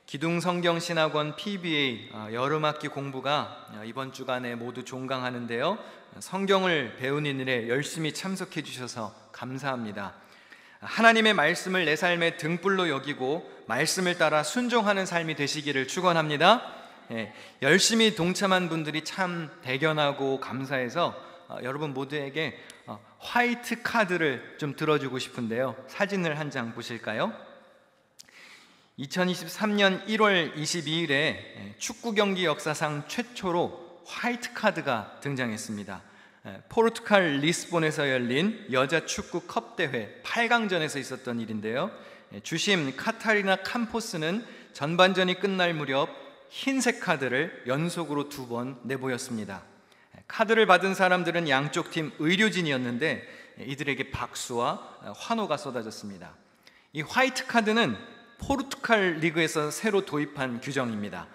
기둥성경신학원 PBA 여름학기 공부가 이번 주간에 모두 종강하는데요. 성경을 배우는 일에 열심히 참석해 주셔서 감사합니다. 하나님의 말씀을 내 삶의 등불로 여기고 말씀을 따라 순종하는 삶이 되시기를 축원합니다. 열심히 동참한 분들이 참 대견하고 감사해서 여러분 모두에게 화이트 카드를 좀 들어주고 싶은데요. 사진을 한 장 보실까요? 2023년 1월 22일에 축구 경기 역사상 최초로 화이트 카드가 등장했습니다. 포르투갈 리스본에서 열린 여자 축구 컵 대회 8강전에서 있었던 일인데요. 주심 카타리나 캄포스는 전반전이 끝날 무렵 흰색 카드를 연속으로 2번 내보였습니다. 카드를 받은 사람들은 양쪽 팀 의료진이었는데 이들에게 박수와 환호가 쏟아졌습니다. 이 화이트 카드는 포르투갈 리그에서 새로 도입한 규정입니다.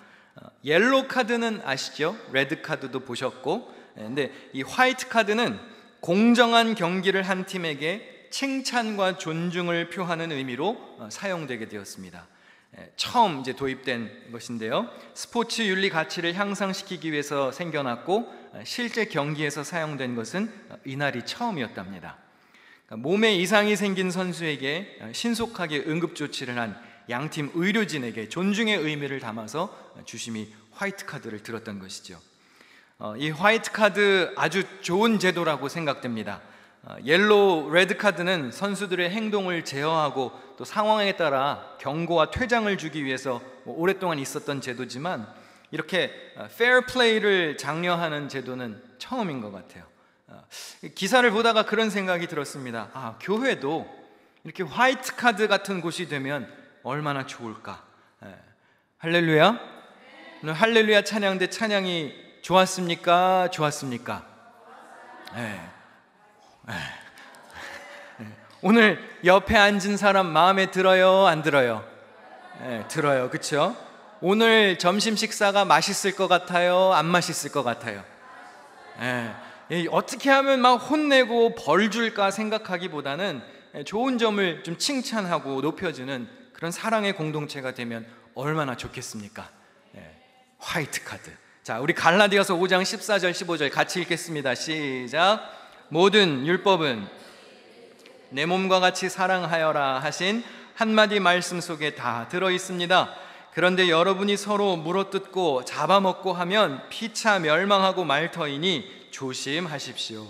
옐로우 카드는 아시죠? 레드 카드도 보셨고, 근데 이 화이트 카드는 공정한 경기를 한 팀에게 칭찬과 존중을 표하는 의미로 사용되게 되었습니다. 처음 이제 도입된 것인데요. 스포츠 윤리 가치를 향상시키기 위해서 생겨났고 실제 경기에서 사용된 것은 이날이 처음이었답니다. 몸에 이상이 생긴 선수에게 신속하게 응급조치를 한 양팀 의료진에게 존중의 의미를 담아서 주심이 화이트 카드를 들었던 것이죠. 이 화이트 카드 아주 좋은 제도라고 생각됩니다. 옐로우, 레드 카드는 선수들의 행동을 제어하고 또 상황에 따라 경고와 퇴장을 주기 위해서 오랫동안 있었던 제도지만 이렇게 페어 플레이를 장려하는 제도는 처음인 것 같아요. 기사를 보다가 그런 생각이 들었습니다. 교회도 이렇게 화이트 카드 같은 곳이 되면 얼마나 좋을까. 할렐루야. 오늘 할렐루야 찬양대 찬양이 좋았습니까? 좋았습니까? 오늘 옆에 앉은 사람 마음에 들어요? 안 들어요? 들어요. 그렇죠? 오늘 점심 식사가 맛있을 것 같아요? 안 맛있을 것 같아요? 어떻게 하면 막 혼내고 벌 줄까 생각하기보다는 좋은 점을 좀 칭찬하고 높여주는 그런 사랑의 공동체가 되면 얼마나 좋겠습니까? 화이트 카드. 자, 우리 갈라디아서 5장 14절 15절 같이 읽겠습니다. 시작. 모든 율법은 내 몸과 같이 사랑하여라 하신 한마디 말씀 속에 다 들어있습니다. 그런데 여러분이 서로 물어뜯고 잡아먹고 하면 피차 멸망하고 말 터이니 조심하십시오.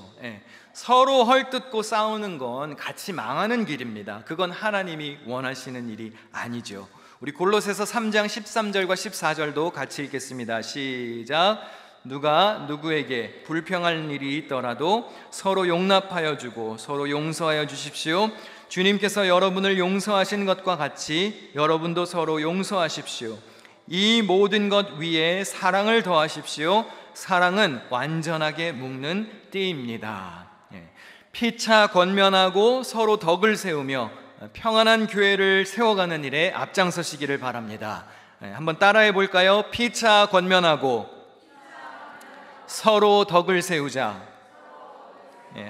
서로 헐뜯고 싸우는 건 같이 망하는 길입니다. 그건 하나님이 원하시는 일이 아니죠. 우리 골로새서 3장 13절과 14절도 같이 읽겠습니다. 시작. 누가 누구에게 불평할 일이 있더라도 서로 용납하여 주고 서로 용서하여 주십시오. 주님께서 여러분을 용서하신 것과 같이 여러분도 서로 용서하십시오. 이 모든 것 위에 사랑을 더하십시오. 사랑은 완전하게 묶는 띠입니다. 피차 권면하고 서로 덕을 세우며 평안한 교회를 세워가는 일에 앞장서시기를 바랍니다. 한번 따라해 볼까요? 피차 권면하고 서로 덕을 세우자.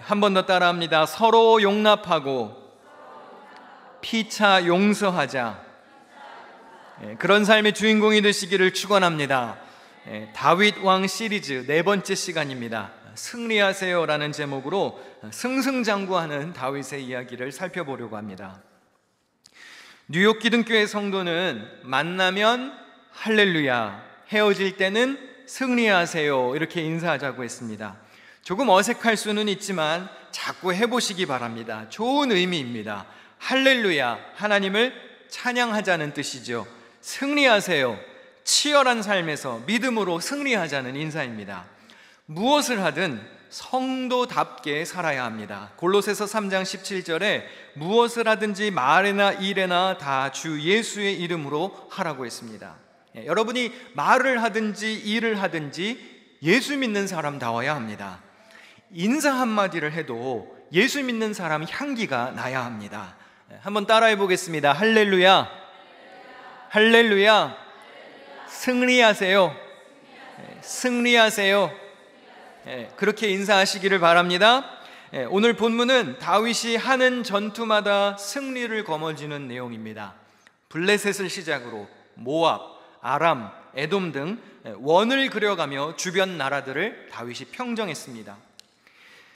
한 번 더 따라합니다. 서로 용납하고 피차 용서하자. 그런 삶의 주인공이 되시기를 축원합니다. 다윗 왕 시리즈 4번째 시간입니다. 승리하세요라는 제목으로 승승장구하는 다윗의 이야기를 살펴보려고 합니다. 뉴욕 기둥교회 성도는 만나면 할렐루야, 헤어질 때는 승리하세요 이렇게 인사하자고 했습니다. 조금 어색할 수는 있지만 자꾸 해보시기 바랍니다. 좋은 의미입니다. 할렐루야, 하나님을 찬양하자는 뜻이죠. 승리하세요, 치열한 삶에서 믿음으로 승리하자는 인사입니다. 무엇을 하든 성도답게 살아야 합니다. 골로새서 3장 17절에 무엇을 하든지 말이나 일에나 다 주 예수의 이름으로 하라고 했습니다. 여러분이 말을 하든지 일을 하든지 예수 믿는 사람다워야 합니다. 인사 한마디를 해도 예수 믿는 사람 향기가 나야 합니다. 한번 따라해 보겠습니다. 할렐루야, 할렐루야, 승리하세요, 승리하세요. 그렇게 인사하시기를 바랍니다. 오늘 본문은 다윗이 하는 전투마다 승리를 거머쥐는 내용입니다. 블레셋을 시작으로 모압, 아람, 에돔 등 원을 그려가며 주변 나라들을 다윗이 평정했습니다.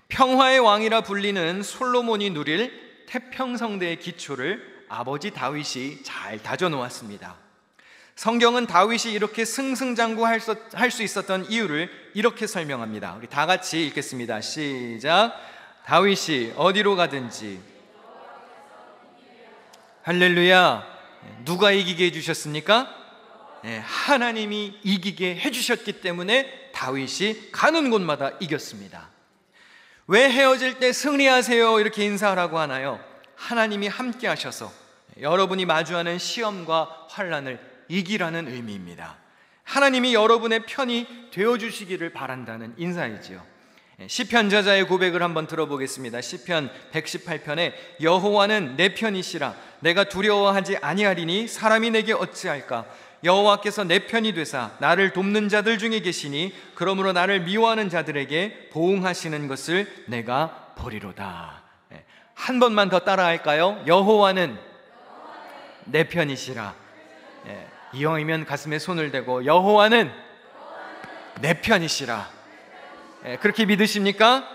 평화의 왕이라 불리는 솔로몬이 누릴 태평성대의 기초를 아버지 다윗이 잘 다져놓았습니다. 성경은 다윗이 이렇게 승승장구할 수 있었던 이유를 이렇게 설명합니다. 우리 다 같이 읽겠습니다. 시작. 다윗이 어디로 가든지. 할렐루야. 누가 이기게 해주셨습니까? 하나님이 이기게 해주셨기 때문에 다윗이 가는 곳마다 이겼습니다. 왜 헤어질 때 승리하세요 이렇게 인사하라고 하나요? 하나님이 함께 하셔서 여러분이 마주하는 시험과 환난을 이기라는 의미입니다. 하나님이 여러분의 편이 되어주시기를 바란다는 인사이지요. 시편 저자의 고백을 한번 들어보겠습니다. 시편 118편에 여호와는 내 편이시라 내가 두려워하지 아니하리니 사람이 내게 어찌할까. 여호와께서 내 편이 되사 나를 돕는 자들 중에 계시니 그러므로 나를 미워하는 자들에게 보응하시는 것을 내가 보리로다. 한 번만 더 따라할까요? 여호와는 내 편이시라. 이왕이면 가슴에 손을 대고 여호와는 내 편이시라. 그렇게 믿으십니까?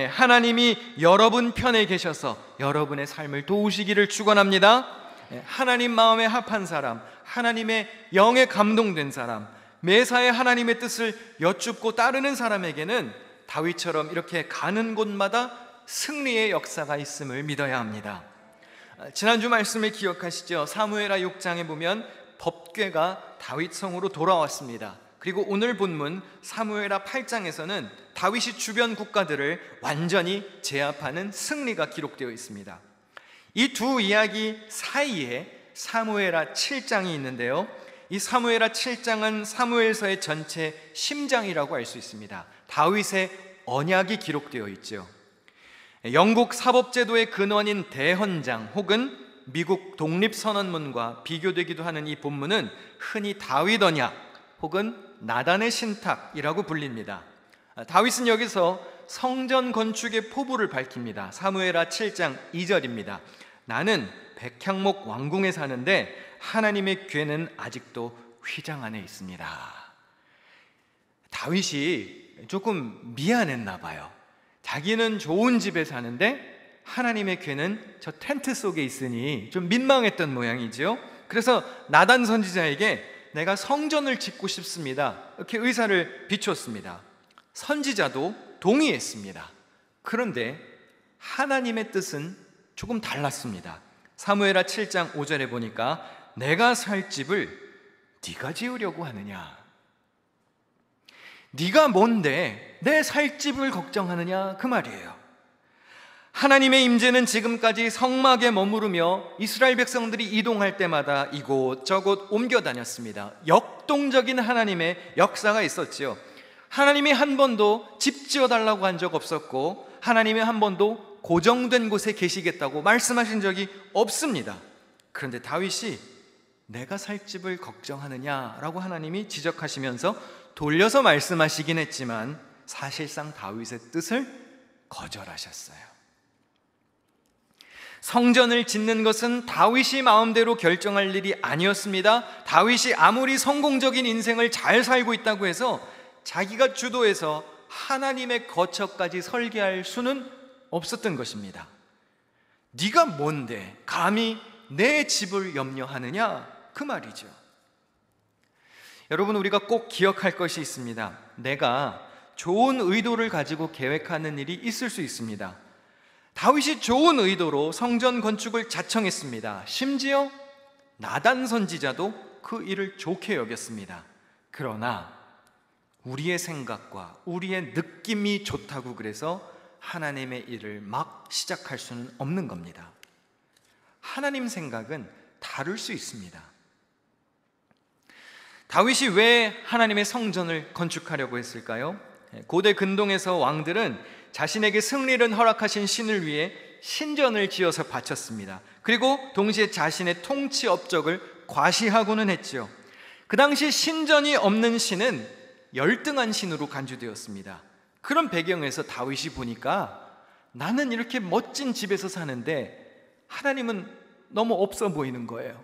하나님이 여러분 편에 계셔서 여러분의 삶을 도우시기를 축원합니다. 하나님 마음에 합한 사람, 하나님의 영에 감동된 사람, 매사에 하나님의 뜻을 여쭙고 따르는 사람에게는 다윗처럼 이렇게 가는 곳마다 승리의 역사가 있음을 믿어야 합니다. 지난주 말씀을 기억하시죠? 사무엘하 6장에 보면 법궤가 다윗 성으로 돌아왔습니다. 그리고 오늘 본문 사무엘하 8장에서는 다윗이 주변 국가들을 완전히 제압하는 승리가 기록되어 있습니다. 이 두 이야기 사이에 사무엘하 7장이 있는데요, 이 사무엘하 7장은 사무엘서의 전체 심장이라고 할 수 있습니다. 다윗의 언약이 기록되어 있죠. 영국 사법제도의 근원인 대헌장 혹은 미국 독립선언문과 비교되기도 하는 이 본문은 흔히 다윗 언약 혹은 나단의 신탁이라고 불립니다. 다윗은 여기서 성전 건축의 포부를 밝힙니다. 사무엘하 7장 2절입니다. 나는 백향목 왕궁에 사는데 하나님의 궤는 아직도 휘장 안에 있습니다. 다윗이 조금 미안했나 봐요. 자기는 좋은 집에 사는데 하나님의 궤는 저 텐트 속에 있으니 좀 민망했던 모양이죠. 그래서 나단 선지자에게 내가 성전을 짓고 싶습니다 이렇게 의사를 비췄습니다. 선지자도 동의했습니다. 그런데 하나님의 뜻은 조금 달랐습니다. 사무엘하 7장 5절에 보니까 내가 살 집을 네가 지으려고 하느냐, 네가 뭔데 내 살 집을 걱정하느냐 그 말이에요. 하나님의 임재는 지금까지 성막에 머무르며 이스라엘 백성들이 이동할 때마다 이곳저곳 옮겨 다녔습니다. 역동적인 하나님의 역사가 있었지요. 하나님이 한 번도 집 지어달라고 한 적 없었고 하나님이 한 번도 고정된 곳에 계시겠다고 말씀하신 적이 없습니다. 그런데 다윗이 내가 살 집을 걱정하느냐라고 하나님이 지적하시면서 돌려서 말씀하시긴 했지만 사실상 다윗의 뜻을 거절하셨어요. 성전을 짓는 것은 다윗이 마음대로 결정할 일이 아니었습니다. 다윗이 아무리 성공적인 인생을 잘 살고 있다고 해서 자기가 주도해서 하나님의 거처까지 설계할 수는 없었던 것입니다. 네가 뭔데 감히 내 집을 염려하느냐 그 말이죠. 여러분, 우리가 꼭 기억할 것이 있습니다. 내가 좋은 의도를 가지고 계획하는 일이 있을 수 있습니다. 다윗이 좋은 의도로 성전 건축을 자청했습니다. 심지어 나단 선지자도 그 일을 좋게 여겼습니다. 그러나 우리의 생각과 우리의 느낌이 좋다고 그래서 하나님의 일을 막 시작할 수는 없는 겁니다. 하나님 생각은 다를 수 있습니다. 다윗이 왜 하나님의 성전을 건축하려고 했을까요? 고대 근동에서 왕들은 자신에게 승리를 허락하신 신을 위해 신전을 지어서 바쳤습니다. 그리고 동시에 자신의 통치 업적을 과시하고는 했죠. 그 당시 신전이 없는 신은 열등한 신으로 간주되었습니다. 그런 배경에서 다윗이 보니까 나는 이렇게 멋진 집에서 사는데 하나님은 너무 없어 보이는 거예요.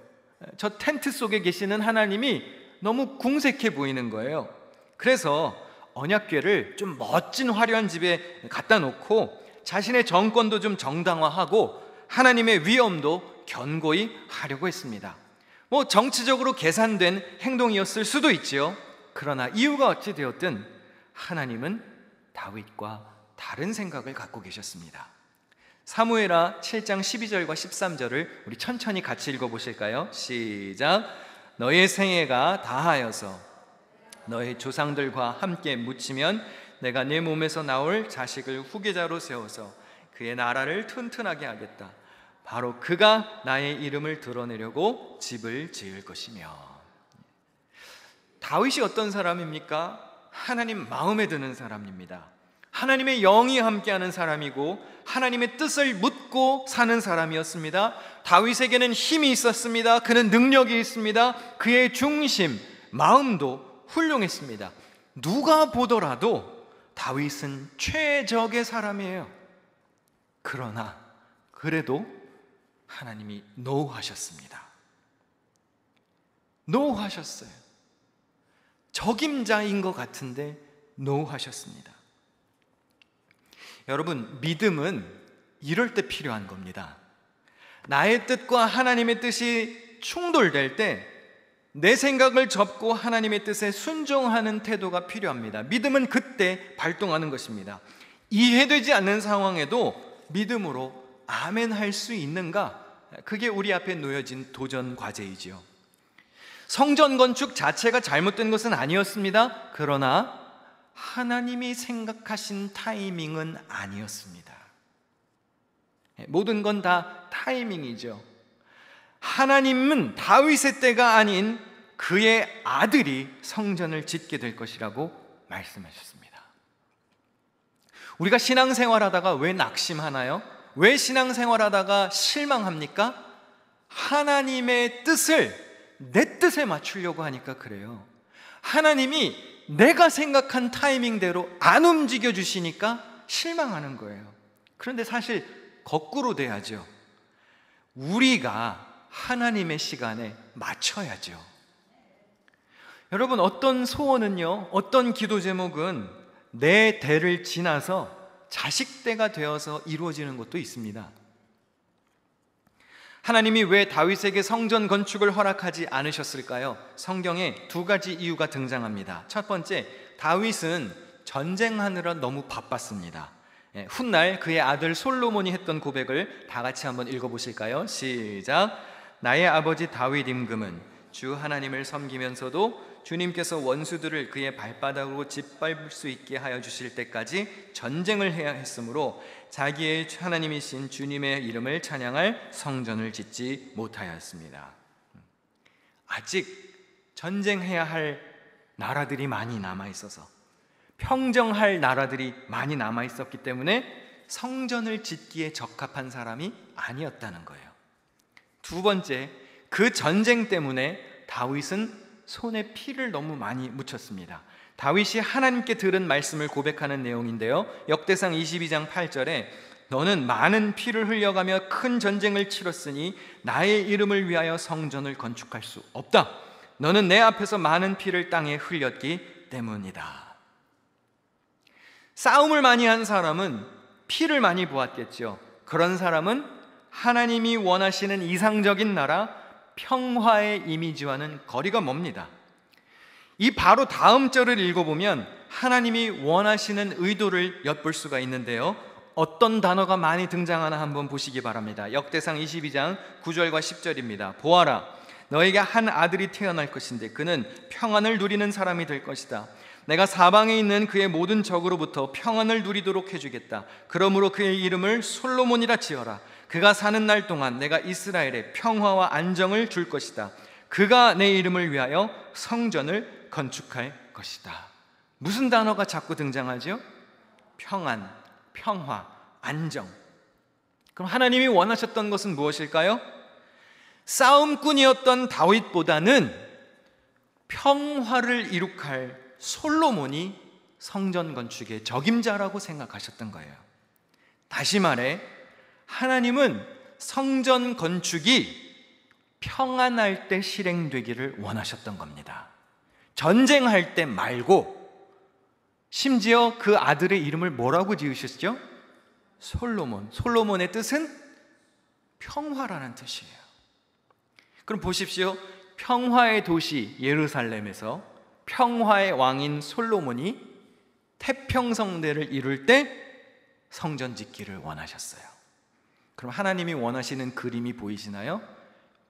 저 텐트 속에 계시는 하나님이 너무 궁색해 보이는 거예요. 그래서 언약궤를 좀 멋진 화려한 집에 갖다 놓고 자신의 정권도 좀 정당화하고 하나님의 위엄도 견고히 하려고 했습니다. 정치적으로 계산된 행동이었을 수도 있지요. 그러나 이유가 어찌 되었든 하나님은 다윗과 다른 생각을 갖고 계셨습니다. 사무엘하 7장 12절과 13절을 우리 천천히 같이 읽어보실까요? 시작. 너의 생애가 다하여서 너의 조상들과 함께 묻히면 내가 내 몸에서 나올 자식을 후계자로 세워서 그의 나라를 튼튼하게 하겠다. 바로 그가 나의 이름을 드러내려고 집을 지을 것이며. 다윗이 어떤 사람입니까? 하나님 마음에 드는 사람입니다. 하나님의 영이 함께하는 사람이고 하나님의 뜻을 묻고 사는 사람이었습니다. 다윗에게는 힘이 있었습니다. 그는 능력이 있습니다. 그의 중심, 마음도 훌륭했습니다. 누가 보더라도 다윗은 최적의 사람이에요. 그러나 그래도 하나님이 노하셨습니다. 노하셨어요. 적임자인 것 같은데 노하셨습니다. 여러분, 믿음은 이럴 때 필요한 겁니다. 나의 뜻과 하나님의 뜻이 충돌될 때 내 생각을 접고 하나님의 뜻에 순종하는 태도가 필요합니다. 믿음은 그때 발동하는 것입니다. 이해되지 않는 상황에도 믿음으로 아멘 할 수 있는가? 그게 우리 앞에 놓여진 도전 과제이지요. 성전 건축 자체가 잘못된 것은 아니었습니다. 그러나 하나님이 생각하신 타이밍은 아니었습니다. 모든 건 다 타이밍이죠. 하나님은 다윗의 때가 아닌 그의 아들이 성전을 짓게 될 것이라고 말씀하셨습니다. 우리가 신앙생활하다가 왜 낙심하나요? 왜 신앙생활하다가 실망합니까? 하나님의 뜻을 내 뜻에 맞추려고 하니까 그래요. 하나님이 내가 생각한 타이밍대로 안 움직여 주시니까 실망하는 거예요. 그런데 사실 거꾸로 돼야죠. 우리가 하나님의 시간에 맞춰야죠. 여러분, 어떤 소원은요, 어떤 기도 제목은 내 대를 지나서 자식 때가 되어서 이루어지는 것도 있습니다. 하나님이 왜 다윗에게 성전 건축을 허락하지 않으셨을까요? 성경에 두 가지 이유가 등장합니다. 첫 번째, 다윗은 전쟁하느라 너무 바빴습니다. 훗날 그의 아들 솔로몬이 했던 고백을 다 같이 한번 읽어보실까요? 시작. 나의 아버지 다윗 임금은 주 하나님을 섬기면서도 주님께서 원수들을 그의 발바닥으로 짓밟을 수 있게 하여 주실 때까지 전쟁을 해야 했으므로 자기의 하나님이신 주님의 이름을 찬양할 성전을 짓지 못하였습니다. 아직 전쟁해야 할 나라들이 많이 남아있어서, 평정할 나라들이 많이 남아있었기 때문에 성전을 짓기에 적합한 사람이 아니었다는 거예요. 두 번째, 그 전쟁 때문에 다윗은 손에 피를 너무 많이 묻혔습니다. 다윗이 하나님께 들은 말씀을 고백하는 내용인데요, 역대상 22장 8절에 너는 많은 피를 흘려가며 큰 전쟁을 치렀으니 나의 이름을 위하여 성전을 건축할 수 없다. 너는 내 앞에서 많은 피를 땅에 흘렸기 때문이다. 싸움을 많이 한 사람은 피를 많이 보았겠죠. 그런 사람은 하나님이 원하시는 이상적인 나라, 평화의 이미지와는 거리가 멉니다. 이 바로 다음 절을 읽어보면 하나님이 원하시는 의도를 엿볼 수가 있는데요, 어떤 단어가 많이 등장하나 한번 보시기 바랍니다. 역대상 22장 9절과 10절입니다. 보아라, 너에게 한 아들이 태어날 것인데 그는 평안을 누리는 사람이 될 것이다. 내가 사방에 있는 그의 모든 적으로부터 평안을 누리도록 해주겠다. 그러므로 그의 이름을 솔로몬이라 지어라. 그가 사는 날 동안 내가 이스라엘에 평화와 안정을 줄 것이다. 그가 내 이름을 위하여 성전을 건축할 것이다. 무슨 단어가 자꾸 등장하죠? 평안, 평화, 안정. 그럼 하나님이 원하셨던 것은 무엇일까요? 싸움꾼이었던 다윗보다는 평화를 이룩할 솔로몬이 성전 건축의 적임자라고 생각하셨던 거예요. 다시 말해, 하나님은 성전 건축이 평안할 때 실행되기를 원하셨던 겁니다. 전쟁할 때 말고, 심지어 그 아들의 이름을 뭐라고 지으셨죠? 솔로몬. 솔로몬의 뜻은 평화라는 뜻이에요. 그럼 보십시오. 평화의 도시 예루살렘에서 평화의 왕인 솔로몬이 태평성대를 이룰 때 성전 짓기를 원하셨어요. 그럼 하나님이 원하시는 그림이 보이시나요?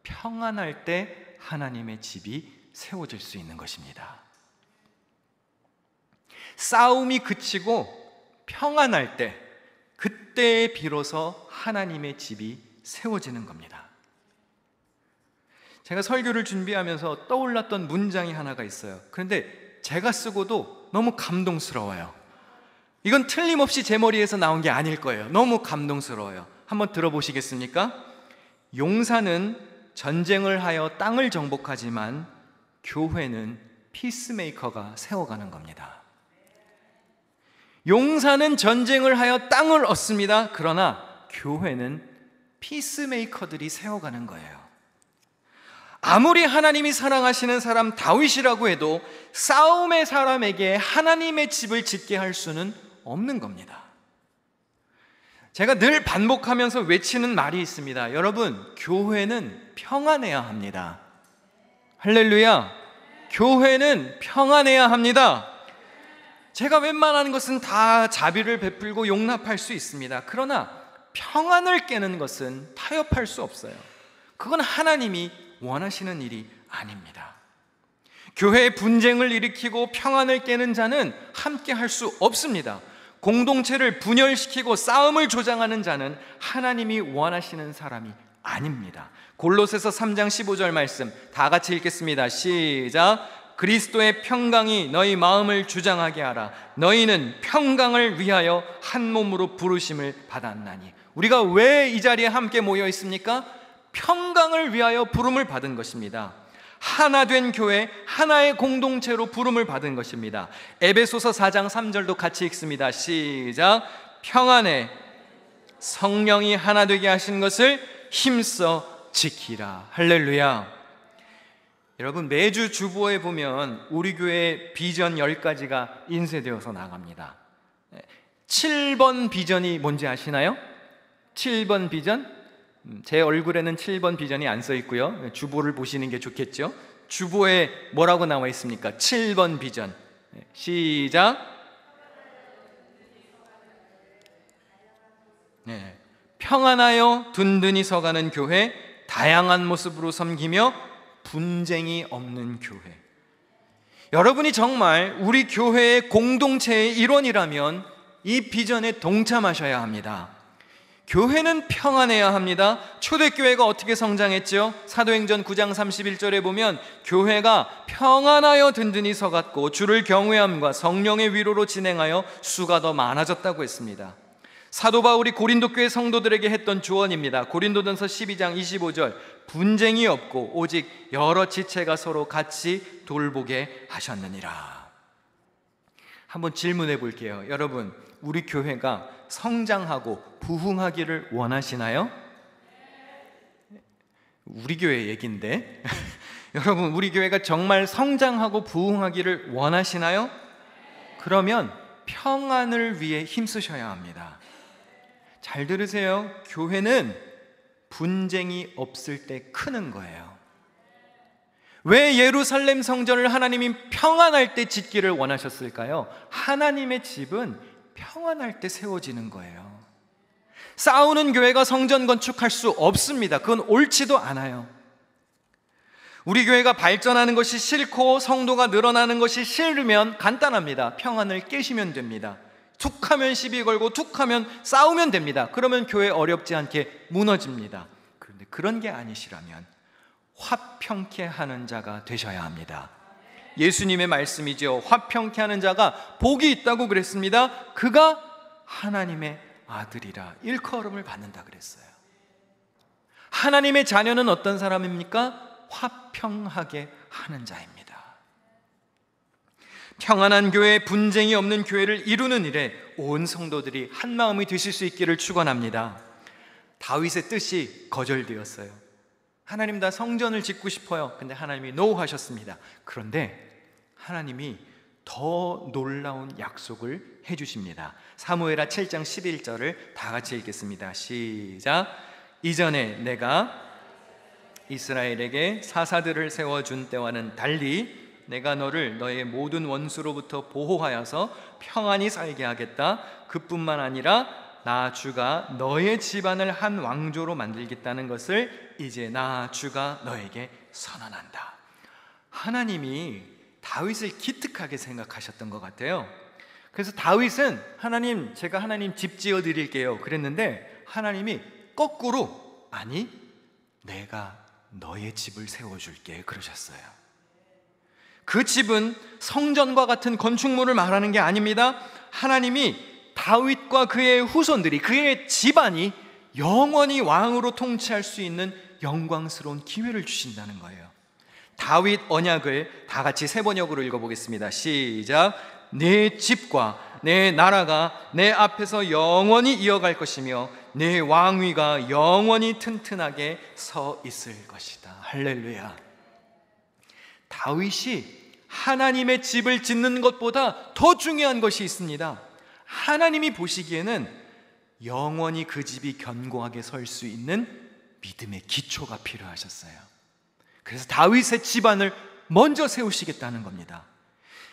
평안할 때 하나님의 집이 세워질 수 있는 것입니다. 싸움이 그치고 평안할 때, 그때 비로소 하나님의 집이 세워지는 겁니다. 제가 설교를 준비하면서 떠올랐던 문장이 하나가 있어요. 그런데 제가 쓰고도 너무 감동스러워요. 이건 틀림없이 제 머리에서 나온 게 아닐 거예요. 너무 감동스러워요. 한번 들어보시겠습니까? 용사는 전쟁을 하여 땅을 정복하지만 교회는 피스메이커가 세워가는 겁니다. 용사는 전쟁을 하여 땅을 얻습니다. 그러나 교회는 피스메이커들이 세워가는 거예요. 아무리 하나님이 사랑하시는 사람 다윗이라고 해도 싸움의 사람에게 하나님의 집을 짓게 할 수는 없는 겁니다. 제가 늘 반복하면서 외치는 말이 있습니다. 여러분, 교회는 평안해야 합니다. 할렐루야! 교회는 평안해야 합니다. 제가 웬만한 것은 다 자비를 베풀고 용납할 수 있습니다. 그러나 평안을 깨는 것은 타협할 수 없어요. 그건 하나님이 원하시는 일이 아닙니다. 교회의 분쟁을 일으키고 평안을 깨는 자는 함께 할 수 없습니다. 공동체를 분열시키고 싸움을 조장하는 자는 하나님이 원하시는 사람이 아닙니다. 골로새서 3장 15절 말씀 다 같이 읽겠습니다. 시작. 그리스도의 평강이 너희 마음을 주장하게 하라. 너희는 평강을 위하여 한 몸으로 부르심을 받았나니. 우리가 왜 이 자리에 함께 모여 있습니까? 평강을 위하여 부름을 받은 것입니다. 하나 된 교회, 하나의 공동체로 부름을 받은 것입니다. 에베소서 4장 3절도 같이 읽습니다. 시작. 평안에 성령이 하나 되게 하신 것을 힘써 지키라. 할렐루야. 여러분, 매주 주보에 보면 우리 교회 비전 10가지가 인쇄되어서 나갑니다. 7번 비전이 뭔지 아시나요? 7번 비전? 제 얼굴에는 7번 비전이 안 써 있고요. 주보를 보시는 게 좋겠죠. 주보에 뭐라고 나와 있습니까? 7번 비전. 시작. 네. 평안하여 든든히 서가는 교회, 다양한 모습으로 섬기며 분쟁이 없는 교회. 여러분이 정말 우리 교회의 공동체의 일원이라면 이 비전에 동참하셔야 합니다. 교회는 평안해야 합니다. 초대교회가 어떻게 성장했죠? 사도행전 9장 31절에 보면 교회가 평안하여 든든히 서갔고 주를 경외함과 성령의 위로로 진행하여 수가 더 많아졌다고 했습니다. 사도 바울이 고린도 교회 성도들에게 했던 조언입니다. 고린도전서 12장 25절 분쟁이 없고 오직 여러 지체가 서로 같이 돌보게 하셨느니라. 한번 질문해 볼게요. 여러분, 우리 교회가 성장하고 부흥하기를 원하시나요? 우리 교회 얘기인데 여러분, 우리 교회가 정말 성장하고 부흥하기를 원하시나요? 그러면 평안을 위해 힘쓰셔야 합니다. 잘 들으세요. 교회는 분쟁이 없을 때 크는 거예요. 왜 예루살렘 성전을 하나님이 평안할 때 짓기를 원하셨을까요? 하나님의 집은 평안할 때 세워지는 거예요. 싸우는 교회가 성전 건축할 수 없습니다. 그건 옳지도 않아요. 우리 교회가 발전하는 것이 싫고 성도가 늘어나는 것이 싫으면 간단합니다. 평안을 깨시면 됩니다. 툭하면 시비 걸고 툭하면 싸우면 됩니다. 그러면 교회 어렵지 않게 무너집니다. 그런데 그런 게 아니시라면 화평케 하는 자가 되셔야 합니다. 예수님의 말씀이죠. 화평케 하는 자가 복이 있다고 그랬습니다. 그가 하나님의 아들이라 일컬음을 받는다 그랬어요. 하나님의 자녀는 어떤 사람입니까? 화평하게 하는 자입니다. 평안한 교회, 분쟁이 없는 교회를 이루는 일에 온 성도들이 한 마음이 되실 수 있기를 축원합니다. 다윗의 뜻이 거절되었어요. 하나님, 나 성전을 짓고 싶어요. 근데 하나님이 노 하셨습니다. 그런데 하나님이 더 놀라운 약속을 해주십니다. 사무엘하 7장 11절을 다 같이 읽겠습니다. 시작. 이전에 내가 이스라엘에게 사사들을 세워준 때와는 달리 내가 너를 너의 모든 원수로부터 보호하여서 평안히 살게 하겠다. 그뿐만 아니라 나 주가 너의 집안을 한 왕조로 만들겠다는 것을 이제 나 주가 너에게 선언한다. 하나님이 다윗을 기특하게 생각하셨던 것 같아요. 그래서 다윗은 하나님, 제가 하나님 집 지어 드릴게요 그랬는데 하나님이 거꾸로, 아니, 내가 너의 집을 세워줄게 그러셨어요. 그 집은 성전과 같은 건축물을 말하는 게 아닙니다. 하나님이 다윗과 그의 후손들이, 그의 집안이 영원히 왕으로 통치할 수 있는 영광스러운 기회를 주신다는 거예요. 다윗 언약을 다 같이 세 번역으로 읽어보겠습니다. 시작. 내 집과 내 나라가 내 앞에서 영원히 이어갈 것이며 내 왕위가 영원히 튼튼하게 서 있을 것이다. 할렐루야. 다윗이 하나님의 집을 짓는 것보다 더 중요한 것이 있습니다. 하나님이 보시기에는 영원히 그 집이 견고하게 설 수 있는 믿음의 기초가 필요하셨어요. 그래서 다윗의 집안을 먼저 세우시겠다는 겁니다.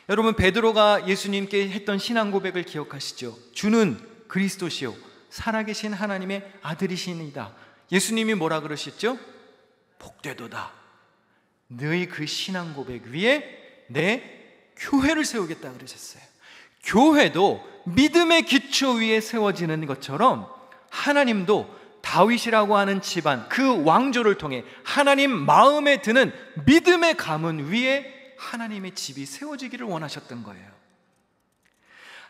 여러분, 베드로가 예수님께 했던 신앙 고백을 기억하시죠? 주는 그리스도시요 살아계신 하나님의 아들이시니이다. 예수님이 뭐라 그러셨죠? 복되도다. 너희 그 신앙 고백 위에 내 교회를 세우겠다 그러셨어요. 교회도 믿음의 기초 위에 세워지는 것처럼 하나님도 다윗이라고 하는 집안, 그 왕조를 통해 하나님 마음에 드는 믿음의 가문 위에 하나님의 집이 세워지기를 원하셨던 거예요.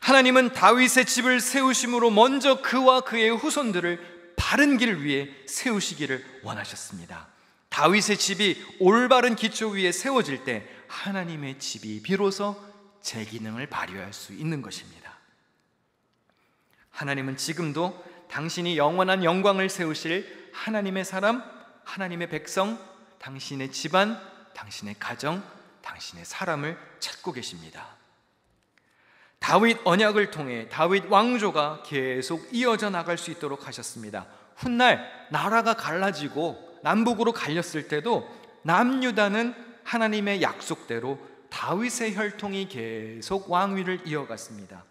하나님은 다윗의 집을 세우심으로 먼저 그와 그의 후손들을 바른 길 위에 세우시기를 원하셨습니다. 다윗의 집이 올바른 기초 위에 세워질 때 하나님의 집이 비로소 제 기능을 발휘할 수 있는 것입니다. 하나님은 지금도 당신이 영원한 영광을 세우실 하나님의 사람, 하나님의 백성, 당신의 집안, 당신의 가정, 당신의 사람을 찾고 계십니다. 다윗 언약을 통해 다윗 왕조가 계속 이어져 나갈 수 있도록 하셨습니다. 훗날 나라가 갈라지고 남북으로 갈렸을 때도 남유다는 하나님의 약속대로 다윗의 혈통이 계속 왕위를 이어갔습니다.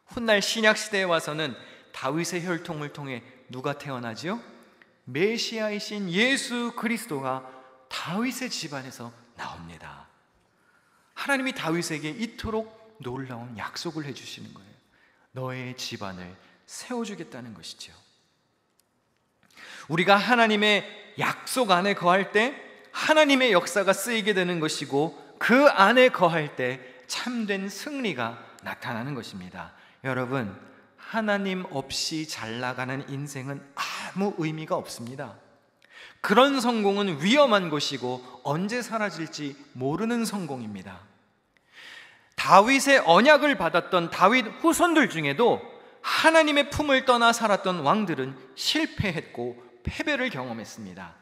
훗날 신약시대에 와서는 다윗의 혈통을 통해 누가 태어나지요? 메시아이신 예수 그리스도가 다윗의 집안에서 나옵니다. 하나님이 다윗에게 이토록 놀라운 약속을 해주시는 거예요. 너의 집안을 세워주겠다는 것이죠. 우리가 하나님의 약속 안에 거할 때 하나님의 역사가 쓰이게 되는 것이고, 그 안에 거할 때 참된 승리가 나타나는 것입니다. 여러분, 하나님 없이 잘 나가는 인생은 아무 의미가 없습니다. 그런 성공은 위험한 것이고 언제 사라질지 모르는 성공입니다. 다윗의 언약을 받았던 다윗 후손들 중에도 하나님의 품을 떠나 살았던 왕들은 실패했고 패배를 경험했습니다.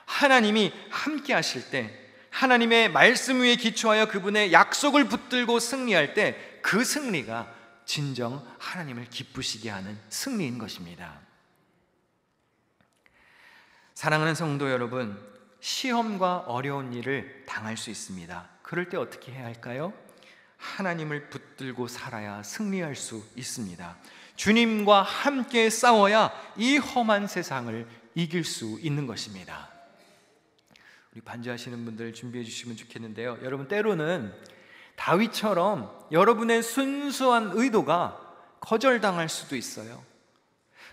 하나님이 함께 하실 때, 하나님의 말씀 위에 기초하여 그분의 약속을 붙들고 승리할 때 그 승리가 진정 하나님을 기쁘시게 하는 승리인 것입니다. 사랑하는 성도 여러분, 시험과 어려운 일을 당할 수 있습니다. 그럴 때 어떻게 해야 할까요? 하나님을 붙들고 살아야 승리할 수 있습니다. 주님과 함께 싸워야 이 험한 세상을 이길 수 있는 것입니다. 우리 반주하시는 분들 준비해 주시면 좋겠는데요. 여러분, 때로는 다윗처럼 여러분의 순수한 의도가 거절당할 수도 있어요.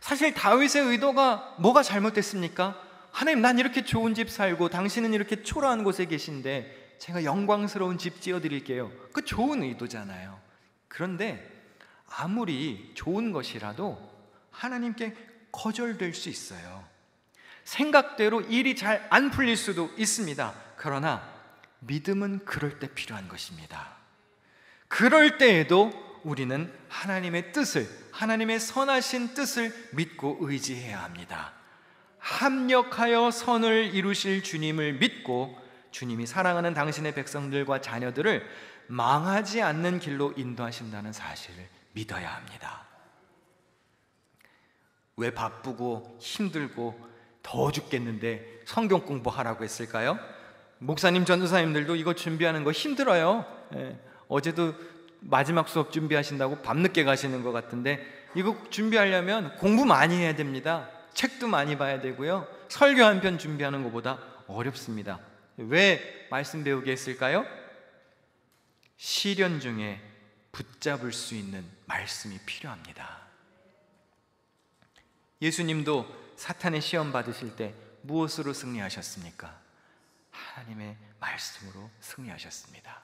사실 다윗의 의도가 뭐가 잘못됐습니까? 하나님, 난 이렇게 좋은 집 살고 당신은 이렇게 초라한 곳에 계신데 제가 영광스러운 집 지어드릴게요. 그 좋은 의도잖아요. 그런데 아무리 좋은 것이라도 하나님께 거절될 수 있어요. 생각대로 일이 잘 안 풀릴 수도 있습니다. 그러나 믿음은 그럴 때 필요한 것입니다. 그럴 때에도 우리는 하나님의 뜻을, 하나님의 선하신 뜻을 믿고 의지해야 합니다. 합력하여 선을 이루실 주님을 믿고 주님이 사랑하는 당신의 백성들과 자녀들을 망하지 않는 길로 인도하신다는 사실을 믿어야 합니다. 왜 바쁘고 힘들고 더워 죽겠는데 성경 공부하라고 했을까요? 목사님, 전도사님들도 이거 준비하는 거 힘들어요. 어제도 마지막 수업 준비하신다고 밤늦게 가시는 것 같은데 이거 준비하려면 공부 많이 해야 됩니다. 책도 많이 봐야 되고요. 설교 한 편 준비하는 것보다 어렵습니다. 왜 말씀 배우게 했을까요? 시련 중에 붙잡을 수 있는 말씀이 필요합니다. 예수님도 사탄의 시험 받으실 때 무엇으로 승리하셨습니까? 하나님의 말씀으로 승리하셨습니다.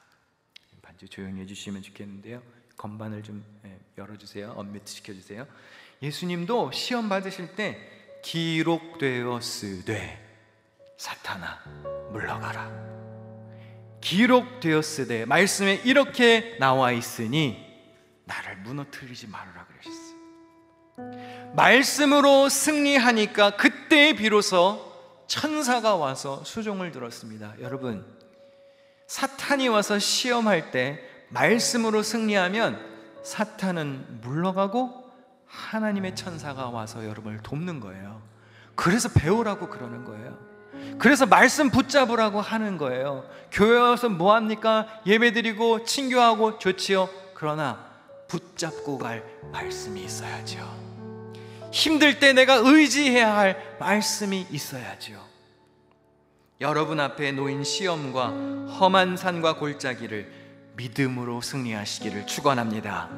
반주 조용히 해주시면 좋겠는데요. 건반을 좀 열어주세요. 언뮤트 시켜주세요. 예수님도 시험 받으실 때 기록되었으되 사탄아 물러가라. 기록되었으되 말씀에 이렇게 나와 있으니 나를 무너뜨리지 말아라 그러셨어요. 말씀으로 승리하니까 그때 비로소 천사가 와서 수종을 들었습니다. 여러분, 사탄이 와서 시험할 때 말씀으로 승리하면 사탄은 물러가고 하나님의 천사가 와서 여러분을 돕는 거예요. 그래서 배우라고 그러는 거예요. 그래서 말씀 붙잡으라고 하는 거예요. 교회 와서 뭐합니까? 예배드리고 친교하고 좋지요. 그러나 붙잡고 갈 말씀이 있어야죠. 힘들 때 내가 의지해야 할 말씀이 있어야죠. 여러분 앞에 놓인 시험과 험한 산과 골짜기를 믿음으로 승리하시기를 축원합니다.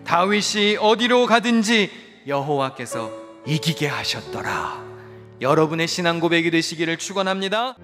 다윗이 어디로 가든지 여호와께서 이기게 하셨더라. 여러분의 신앙 고백이 되시기를 축원합니다.